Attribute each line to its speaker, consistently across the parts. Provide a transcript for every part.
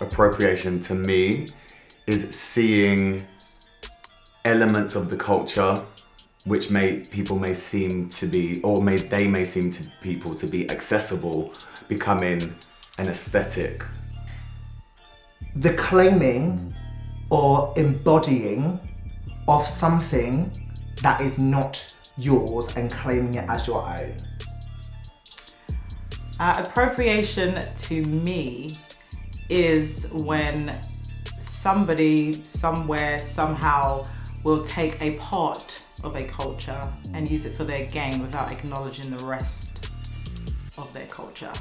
Speaker 1: Appropriation to me is seeing elements of the culture which people may seem to be, or they may seem to people to be accessible, becoming an aesthetic.
Speaker 2: The claiming or embodying of something that is not yours and claiming it as your own.
Speaker 3: Appropriation to me is when somebody, somewhere, somehow will take a part of a culture and use it for their gain without acknowledging the rest of their culture.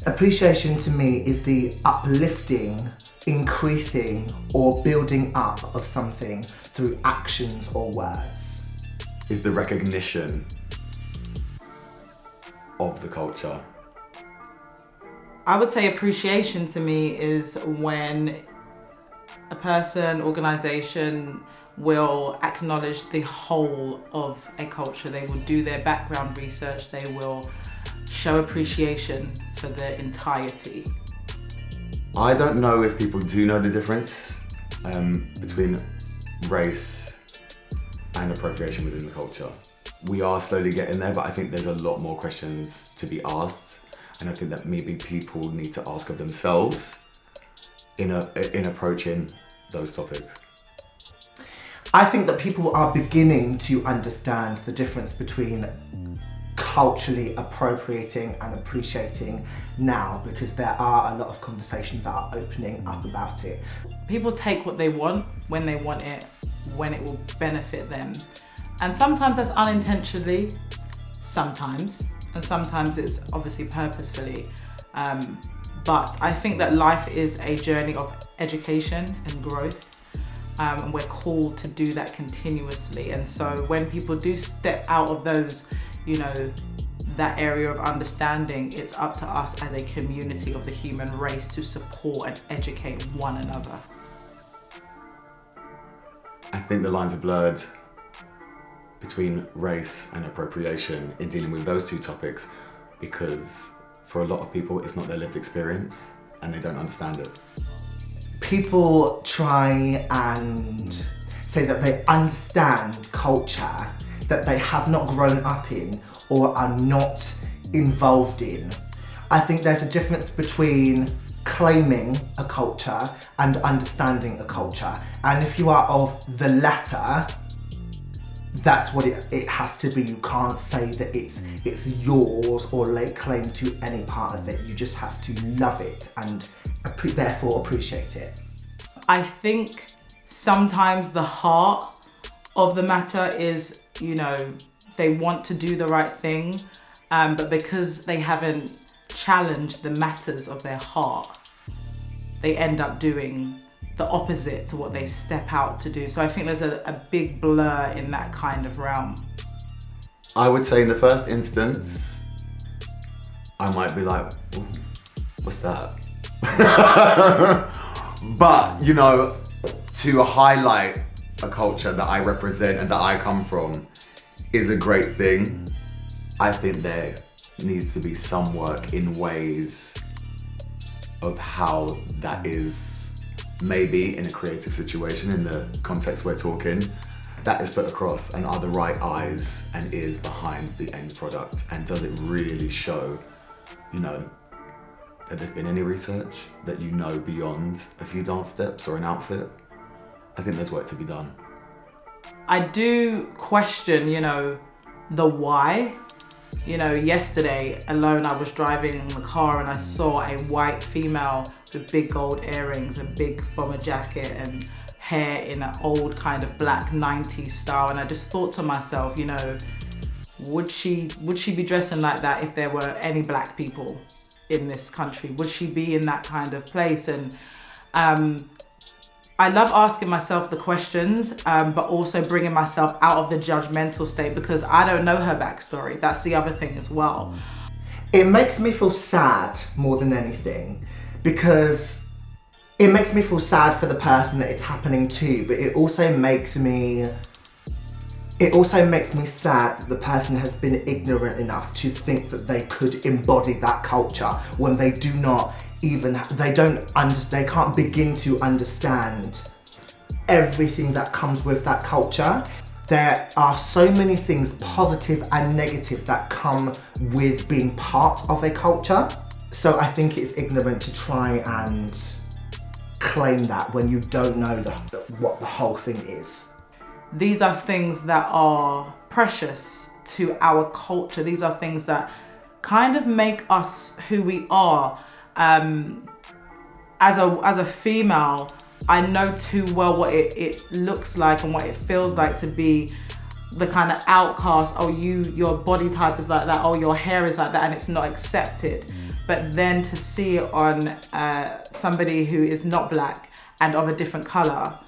Speaker 2: Appreciation to me is the uplifting, increasing, or building up of something through actions or words.
Speaker 1: Is the recognition of the culture.
Speaker 3: I would say appreciation to me is when a person, organization will acknowledge the whole of a culture. They will do their background research. They will show appreciation for the entirety.
Speaker 1: I don't know if people do know the difference between race and appropriation within the culture. We are slowly getting there, but I think there's a lot more questions to be asked. And I think that maybe people need to ask of themselves in approaching those topics.
Speaker 2: I think that people are beginning to understand the difference between culturally appropriating and appreciating now, because there are a lot of conversations that are opening up about it.
Speaker 3: People take what they want, when they want it, when it will benefit them. And sometimes that's unintentionally, sometimes. And sometimes it's obviously purposefully. But I think that life is a journey of education and growth. And we're called to do that continuously. And so when people do step out of those, that area of understanding, it's up to us as a community of the human race to support and educate one another.
Speaker 1: I think the lines are blurred between race and appropriation in dealing with those two topics, because for a lot of people it's not their lived experience and they don't understand it.
Speaker 2: People try and say that they understand culture that they have not grown up in or are not involved in. I think there's a difference between claiming a culture and understanding a culture. And if you are of the latter, that's what it has to be. You can't say that it's yours or lay claim to any part of it. You just have to love it and therefore appreciate it.
Speaker 3: I think sometimes the heart of the matter is, they want to do the right thing, but because they haven't challenged the matters of their heart, they end up doing the opposite to what they step out to do. So I think there's a big blur in that kind of realm.
Speaker 1: I would say in the first instance, I might be like, what's that? But, to highlight a culture that I represent and that I come from is a great thing. I think there needs to be some work in ways of how that is, maybe in a creative situation, in the context we're talking, that is put across, and are the right eyes and ears behind the end product, and does it really show, that there's been any research that beyond a few dance steps or an outfit. I think there's work to be done.
Speaker 3: I do question, the why. Yesterday alone I was driving in the car and I saw a white female with big gold earrings, a big bomber jacket and hair in an old kind of black 90s style, and I just thought to myself, would she be dressing like that if there were any black people in this country? Would she be in that kind of place? And I love asking myself the questions, but also bringing myself out of the judgmental state, because I don't know her backstory. That's the other thing as well.
Speaker 2: It makes me feel sad more than anything, because It makes me feel sad for the person that it's happening to, but it also makes me sad that the person has been ignorant enough to think that they could embody that culture when they do not even, they can't begin to understand everything that comes with that culture. There are so many things, positive and negative, that come with being part of a culture. So I think it's ignorant to try and claim that when you don't know what the whole thing is.
Speaker 3: These are things that are precious to our culture. These are things that kind of make us who we are. As a female, I know too well what it looks like and what it feels like to be the kind of outcast. Oh, your body type is like that. Oh, your hair is like that, and it's not accepted. But then to see it on somebody who is not black and of a different color,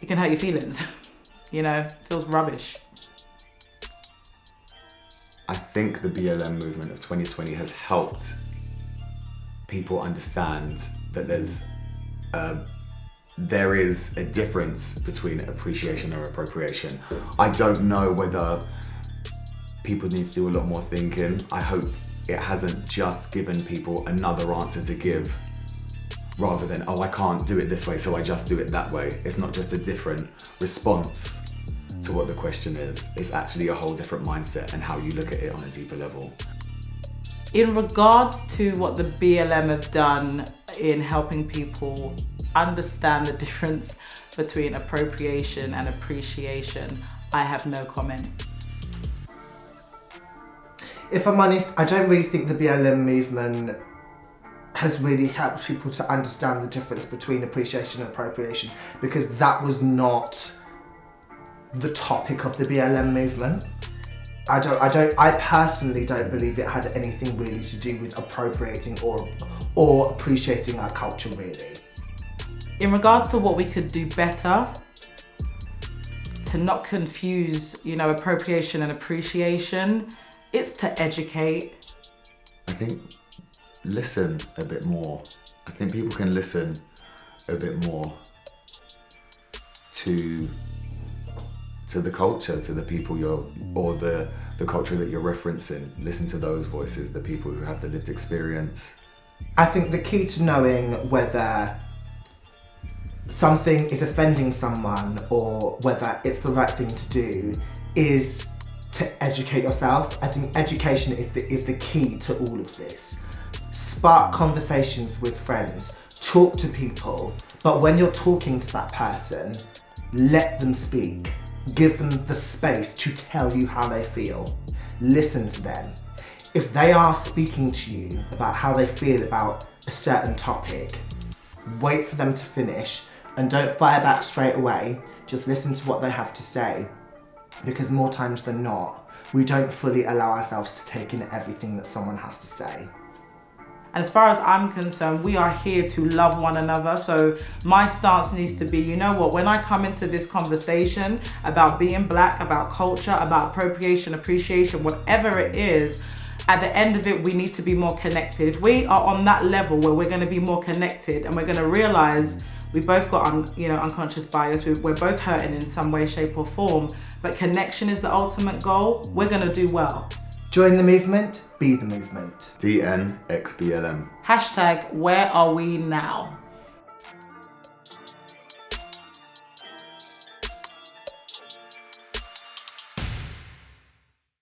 Speaker 3: it can hurt your feelings. You know, feels rubbish.
Speaker 1: I think the BLM movement of 2020 has helped people understand that there is a difference between appreciation and appropriation. I don't know whether people need to do a lot more thinking. I hope it hasn't just given people another answer to give, rather than, oh, I can't do it this way, so I just do it that way. It's not just a different response to what the question is. It's actually a whole different mindset and how you look at it on a deeper level.
Speaker 3: In regards to what the BLM have done in helping people understand the difference between appropriation and appreciation, I have no comment.
Speaker 2: If I'm honest, I don't really think the BLM movement has really helped people to understand the difference between appreciation and appropriation, because that was not the topic of the BLM movement. I personally don't believe it had anything really to do with appropriating or appreciating our culture, really.
Speaker 3: In regards to what we could do better to not confuse, appropriation and appreciation, it's to educate.
Speaker 1: I think listen a bit more. I think people can listen a bit more to the culture, to the people or the culture that you're referencing. Listen to those voices, the people who have the lived experience.
Speaker 2: I think the key to knowing whether something is offending someone or whether it's the right thing to do is to educate yourself. I think education is the key to all of this. Spark conversations with friends, talk to people, but when you're talking to that person, let them speak. Give them the space to tell you how they feel. Listen to them. If they are speaking to you about how they feel about a certain topic, wait for them to finish and don't fire back straight away. Just listen to what they have to say, because more times than not, we don't fully allow ourselves to take in everything that someone has to say.
Speaker 3: And as far as I'm concerned, we are here to love one another. So my stance needs to be, you know what, when I come into this conversation about being black, about culture, about appropriation, appreciation, whatever it is, at the end of it, we need to be more connected. If we are on that level where we're going to be more connected and we're going to realize we both got unconscious bias, we're both hurting in some way, shape or form, but connection is the ultimate goal, we're going to do well.
Speaker 2: Join the movement, be the movement.
Speaker 1: DNXBLM.
Speaker 3: #, where are we now?